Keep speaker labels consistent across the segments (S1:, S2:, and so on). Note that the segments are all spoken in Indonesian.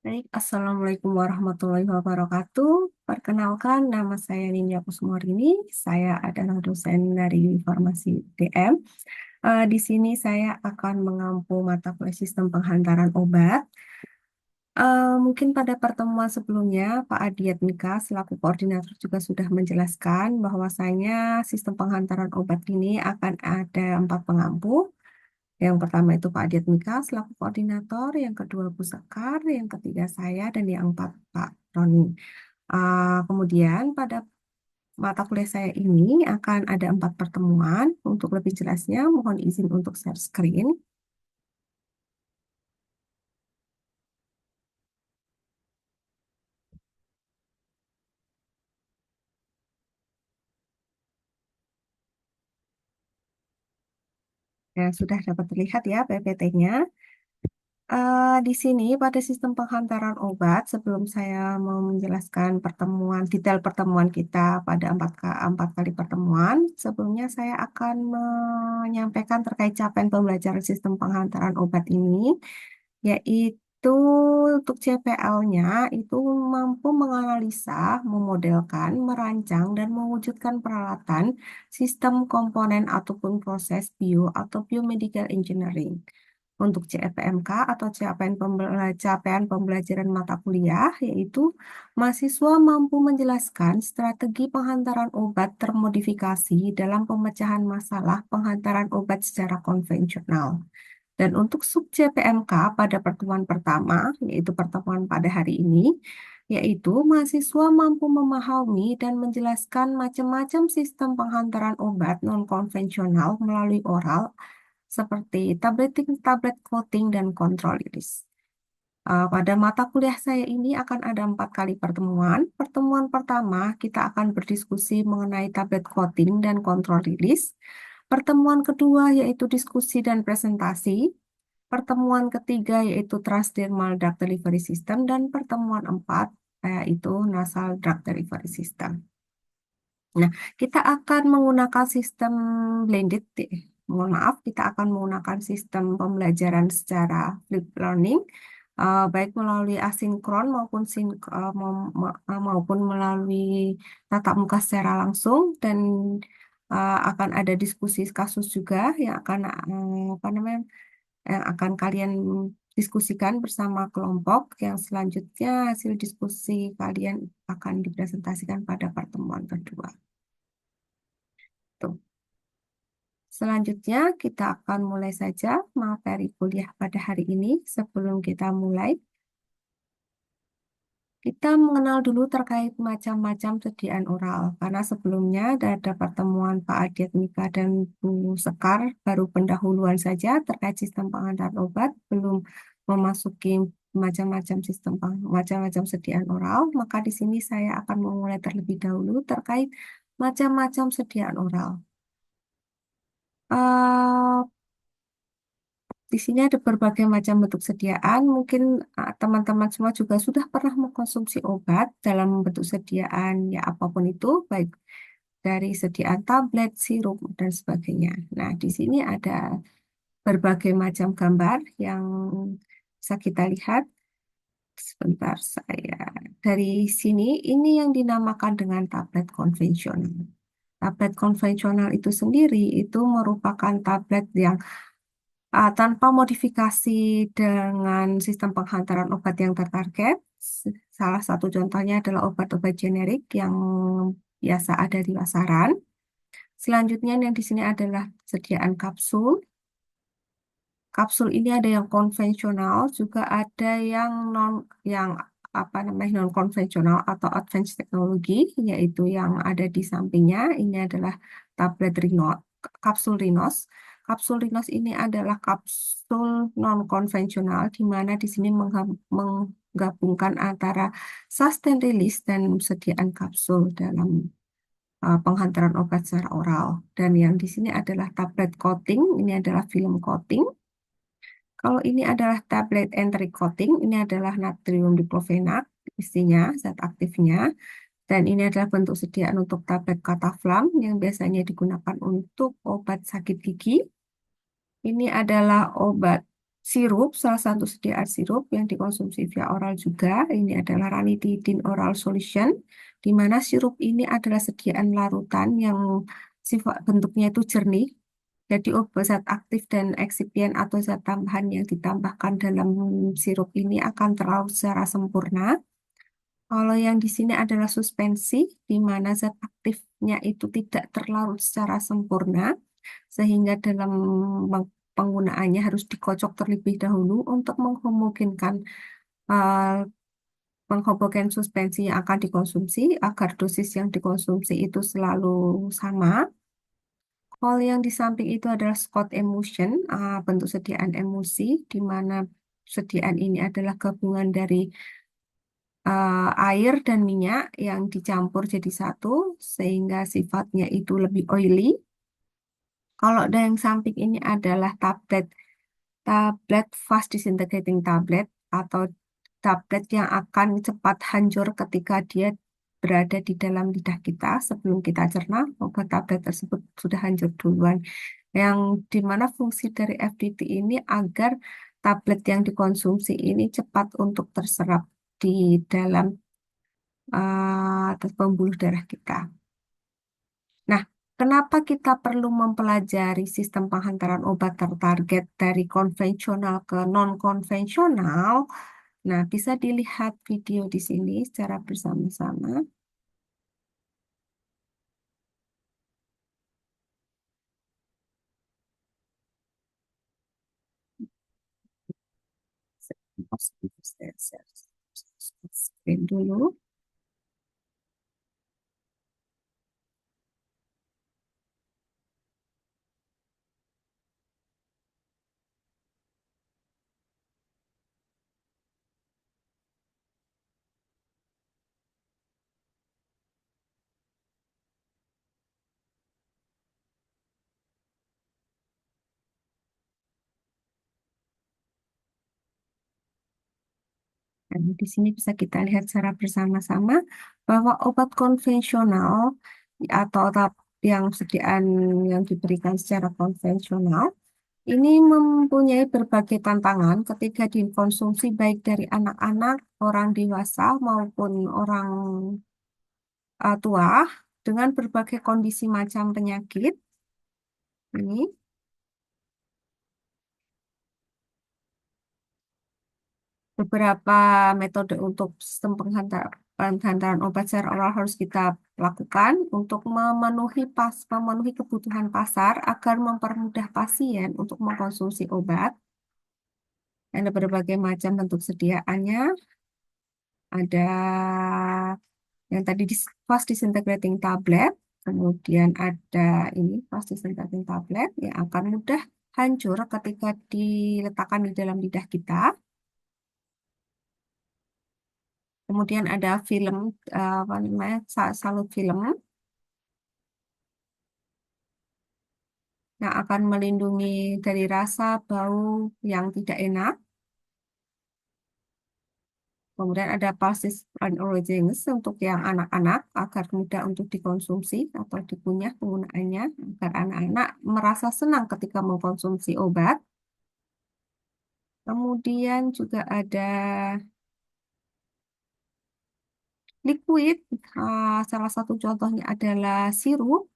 S1: Baik, Assalamualaikum warahmatullahi wabarakatuh. Perkenalkan, nama saya Nindya Kusmorini. Saya adalah dosen dari Farmasi DM. Di sini saya akan mengampu mata kuliah sistem penghantaran obat. Mungkin pada pertemuan sebelumnya, Pak Adiatmika selaku koordinator juga sudah menjelaskan bahwasanya sistem penghantaran obat ini akan ada 4 pengampu. Yang pertama itu Pak Adiatmika selaku koordinator, yang kedua Bu Sekar, yang ketiga saya, dan yang keempat Pak Roni. Kemudian pada mata kuliah saya ini akan ada 4 pertemuan. Untuk lebih jelasnya, mohon izin untuk share screen. Ya, sudah dapat terlihat ya PPT-nya. Di sini pada sistem penghantaran obat, sebelum saya mau menjelaskan detail pertemuan kita pada 4 kali pertemuan, sebelumnya saya akan menyampaikan terkait capaian pembelajaran sistem penghantaran obat ini, yaitu untuk CPL-nya itu mampu menganalisa, memodelkan, merancang, dan mewujudkan peralatan, sistem komponen ataupun proses bio atau biomedical engineering. Untuk CPMK atau capaian pembelajaran mata kuliah, yaitu mahasiswa mampu menjelaskan strategi penghantaran obat termodifikasi dalam pemecahan masalah penghantaran obat secara konvensional. Dan untuk sub CPMK pada pertemuan pertama, yaitu pertemuan pada hari ini, yaitu mahasiswa mampu memahami dan menjelaskan macam-macam sistem penghantaran obat non-konvensional melalui oral seperti tableting, tablet coating, dan kontrol iris. Pada mata kuliah saya ini akan ada 4 kali pertemuan. Pertemuan pertama, kita akan berdiskusi mengenai tablet coating dan kontrol rilis. Pertemuan kedua yaitu diskusi dan presentasi. Pertemuan ketiga yaitu transdermal drug delivery system. Dan pertemuan empat yaitu nasal drug delivery system. Nah, kita akan menggunakan sistem blended. Mohon maaf, kita akan menggunakan sistem pembelajaran secara flip learning, baik melalui asinkron maupun melalui tatap muka secara langsung, dan akan ada diskusi kasus juga yang akan apa namanya yang akan kalian diskusikan bersama kelompok. Yang selanjutnya hasil diskusi kalian akan dipresentasikan pada pertemuan kedua. Tuh. Selanjutnya, kita akan mulai saja materi kuliah pada hari ini. Sebelum kita mulai, kita mengenal dulu terkait macam-macam sediaan oral. Karena sebelumnya ada pertemuan Pak Adiatmika dan Bu Sekar, baru pendahuluan saja terkait sistem pengantar obat, belum memasuki macam-macam sediaan oral. Maka di sini saya akan memulai terlebih dahulu terkait macam-macam sediaan oral. Eh, Di sini ada berbagai macam bentuk sediaan. Mungkin teman-teman semua juga sudah pernah mengkonsumsi obat dalam bentuk sediaan ya apapun itu, baik dari sediaan tablet, sirup, dan sebagainya. Nah, di sini ada berbagai macam gambar yang bisa kita lihat. Sebentar saya. Dari sini, ini yang dinamakan dengan tablet konvensional. Tablet konvensional itu sendiri itu merupakan tablet yang tanpa modifikasi dengan sistem penghantaran obat yang tertarget. Salah satu contohnya adalah obat-obat generik yang biasa ada di pasaran. Selanjutnya yang di sini adalah sediaan kapsul. Kapsul ini ada yang konvensional, juga ada yang apa namanya non konvensional atau advanced teknologi, yaitu yang ada di sampingnya. Ini adalah tablet kapsul Rinos. Kapsul Rinos ini adalah kapsul non konvensional, di mana di sini menggabungkan antara sustained release dan sediaan kapsul dalam penghantaran obat secara oral. Dan yang di sini adalah tablet coating, ini adalah film coating. Kalau ini adalah tablet entry coating, ini adalah natrium diklofenak, isinya zat aktifnya. Dan ini adalah bentuk sediaan untuk tablet Cataflam yang biasanya digunakan untuk obat sakit gigi. Ini adalah obat. sirup, salah satu sediaan sirup yang dikonsumsi via oral juga. Ini adalah ranitidine oral solution, di mana sirup ini adalah sediaan larutan yang sifat bentuknya itu jernih. Jadi obat zat aktif dan eksipien atau zat tambahan yang ditambahkan dalam sirup ini akan terlalu secara sempurna. Kalau yang di sini adalah suspensi, di mana zat aktifnya itu tidak terlarut secara sempurna, sehingga dalam penggunaannya harus dikocok terlebih dahulu untuk eh, menghomogen suspensi yang akan dikonsumsi agar dosis yang dikonsumsi itu selalu sama. Kalau yang di samping itu adalah Scott emulsion, bentuk sediaan emulsi, di mana sediaan ini adalah gabungan dari air dan minyak yang dicampur jadi satu, sehingga sifatnya itu lebih oily. Kalau yang samping ini adalah tablet fast disintegrating tablet atau tablet yang akan cepat hancur ketika dia berada di dalam lidah kita sebelum kita cerna, obat tablet tersebut sudah hancur duluan. Yang dimana fungsi dari FDT ini agar tablet yang dikonsumsi ini cepat untuk terserap di dalam pembuluh darah kita. Nah, kenapa kita perlu mempelajari sistem penghantaran obat tertarget dari konvensional ke non-konvensional? Nah, bisa dilihat video di sini secara bersama-sama. Screen dulu. Nah, di sini bisa kita lihat secara bersama-sama bahwa obat konvensional atau yang sediaan yang diberikan secara konvensional ini mempunyai berbagai tantangan ketika dikonsumsi baik dari anak-anak, orang dewasa maupun orang tua dengan berbagai kondisi macam penyakit. Ini beberapa metode untuk sistem penghantaran obat secara oral harus kita lakukan untuk memenuhi kebutuhan pasar agar mempermudah pasien untuk mengkonsumsi obat. Ada berbagai macam bentuk sediaannya. Ada yang tadi fast disintegrating tablet, kemudian ada ini fast disintegrating tablet yang akan mudah hancur ketika diletakkan di dalam lidah kita. Kemudian ada film, apa namanya, salut film yang akan melindungi dari rasa, bau yang tidak enak. Kemudian ada pulses and oranges untuk yang anak-anak agar mudah untuk dikonsumsi atau dikunyah penggunaannya agar anak-anak merasa senang ketika mengkonsumsi obat. Kemudian juga ada liquid, salah satu contohnya adalah sirup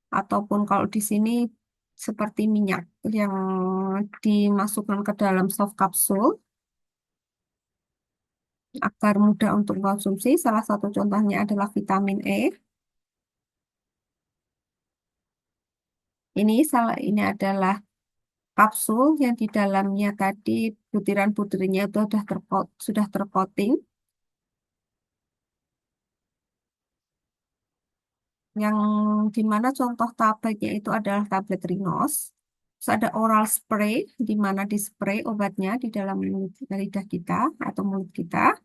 S1: ataupun kalau di sini seperti minyak yang dimasukkan ke dalam soft capsule agar mudah untuk konsumsi. Salah satu contohnya adalah vitamin E. Ini adalah kapsul yang di dalamnya tadi butiran-butirannya itu sudah tercoating, yang dimana contoh tabletnya itu adalah tablet Rinos. Terus ada oral spray, di mana di spray obatnya di dalam lidah kita atau mulut kita.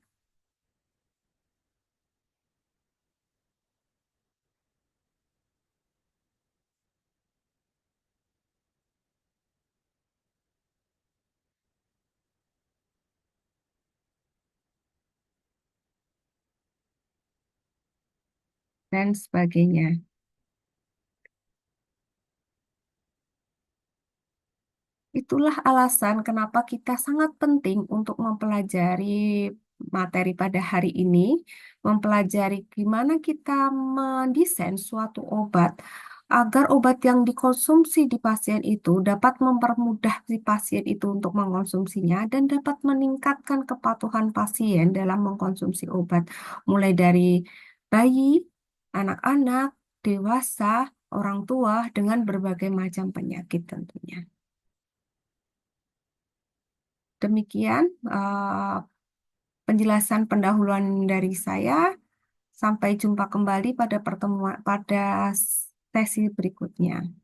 S1: Dan sebagainya. Itulah alasan kenapa kita sangat penting untuk mempelajari materi pada hari ini, mempelajari gimana kita mendesain suatu obat agar obat yang dikonsumsi di pasien itu dapat mempermudah si pasien itu untuk mengkonsumsinya dan dapat meningkatkan kepatuhan pasien dalam mengkonsumsi obat, mulai dari bayi, anak-anak, dewasa, orang tua dengan berbagai macam penyakit tentunya. Demikian penjelasan pendahuluan dari saya. Sampai jumpa kembali pada pertemuan pada sesi berikutnya.